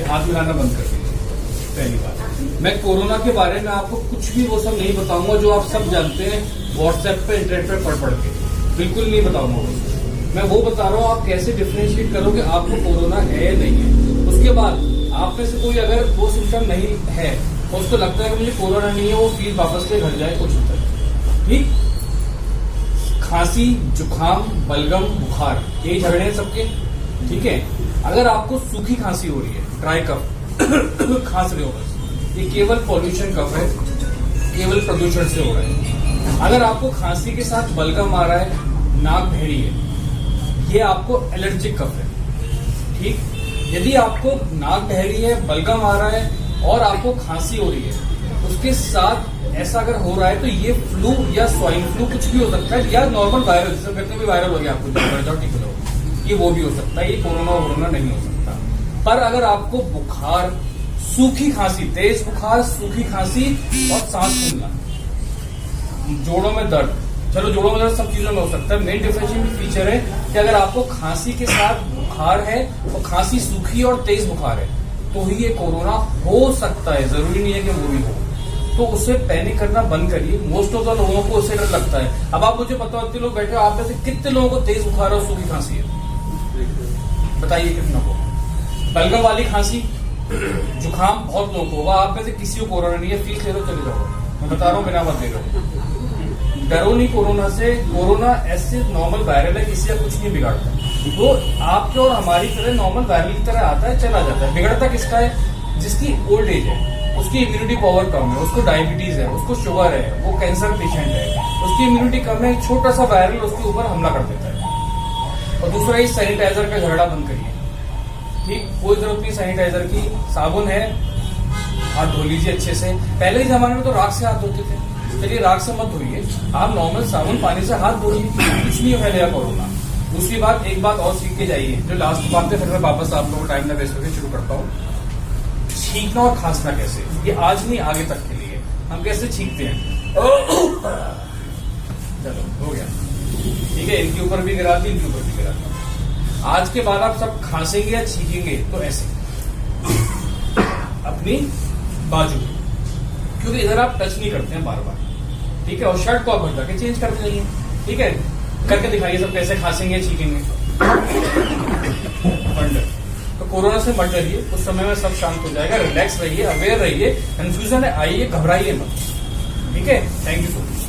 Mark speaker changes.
Speaker 1: हाथ मिलाना बंद कर दीजिए। पहली बात, मैं कोरोना के बारे में आपको कुछ भी वो सब नहीं बताऊंगा जो आप सब जानते हैं व्हाट्सएप पे इंटरनेट पे पढ़ के, बिल्कुल नहीं बताऊंगा वो। मैं वो बता रहा हूँ आप कैसे डिफरेंशिएट करोगे आपको कोरोना है या नहीं है। उसके बाद आप में से कोई अगर वो सिम्टम नहीं है, उसको लगता है कि मुझे कोरोना नहीं है, वो फील वापस ले घर जाए, कुछ होता है ठीक। खांसी, जुकाम, बलगम, बुखार, यही झगड़े हैं सबके, ठीक है। अगर आपको सूखी खांसी हो रही है, ड्राई कफ खांस रहे हो बस, ये केवल पॉल्यूशन कफ है, केवल प्रदूषण से हो रहा है। अगर आपको खांसी के साथ बलगम आ रहा है, नाक बहरी है, ये आपको एलर्जिक कफ है, ठीक। यदि आपको नाक बहरी है, बलगम आ रहा है और आपको खांसी हो रही है, उसके साथ ऐसा अगर हो रहा है तो ये फ्लू या स्वाइन फ्लू कुछ भी हो सकता है, या नॉर्मल वायरल, जिसे कहते हैं वायरल हो गया आपको, जाओ ठीक हो, ये वो भी हो सकता है, ये कोरोना नहीं हो सकता। पर अगर आपको बुखार, सूखी खांसी, तेज बुखार, सूखी खांसी और सांस फूलना, जोड़ों में दर्द, चलो जोड़ों में दर्द सब चीजों में हो सकता है, मेन डिफरेंशिएटिंग फीचर है कि अगर आपको खांसी के साथ बुखार है और खांसी सूखी और तेज बुखार है तो ही ये कोरोना हो सकता है, जरूरी नहीं है कि वो भी हो। तो उससे पैनिक करना बंद करिए। मोस्ट ऑफ द लोगों को उससे डर लगता है। अब आप मुझे पता होते लोग बैठे हो, आप में से कितने लोगों को तेज बुखार और सूखी खांसी है, बताइए कितना को। बलगम वाली खांसी, जुकाम बहुत लोगों को होगा, आप में से किसी को कोरोना नहीं है, फीस ले लो चले जाओ, मैं बता रहा हूँ, बिना मत ले लो। डरो नहीं कोरोना से, कोरोना ऐसे नॉर्मल वायरल है, किसी का कुछ नहीं बिगाड़ता। वो आपके और हमारी तरह नॉर्मल वायरल की तरह आता है, चला जाता है। बिगड़ता किसका है? जिसकी ओल्ड एज है, उसकी इम्यूनिटी पावर कम है, उसको डायबिटीज है, उसको शुगर है, वो कैंसर पेशेंट है, उसकी इम्यूनिटी कम है, छोटा सा वायरल उसके ऊपर हमला कर देता है। और दूसरा, इस सैनिटाइजर का झगड़ा बंद करिए, ठीक। कोई जरूरत नहीं सैनिटाइजर की, साबुन है, हाथ धो लीजिए अच्छे से। पहले के जमाने में तो राख से हाथ धोते थे, चलिए राख से मत धोइए, आप नॉर्मल साबुन पानी से हाथ धोइए, कुछ नहीं फैलेगा कोरोना। दूसरी बात, एक बात और सीख के जाइए, जो लास्ट बात है, फिर मैं वापस आप लोगों को टाइम ना वेस्ट करके शुरू करता हूँ। छींकना और खांसना कैसे, ये आज नहीं आगे तक के लिए, हम कैसे छींकते हैं, चलो हो गया, ठीक है। इनके ऊपर भी गिरा दी, इनके ऊपर भी गिरा दी। आज के बाद आप सब खांसेंगे या छींकेंगे तो ऐसे अपनी बाजू, क्योंकि इधर आप टच नहीं करते हैं बार बार, ठीक है। और शर्ट को आप हटा के चेंज कर देंगे, ठीक है। करके दिखाइए सब कैसे खांसेंगे छींकेंगे। तो कोरोना से मत डरिए, उस समय में सब शांत हो जाएगा। रिलैक्स रहिए, अवेयर रहिए, कंफ्यूजन है आइए, घबराइए मत, ठीक है। Thank you so much.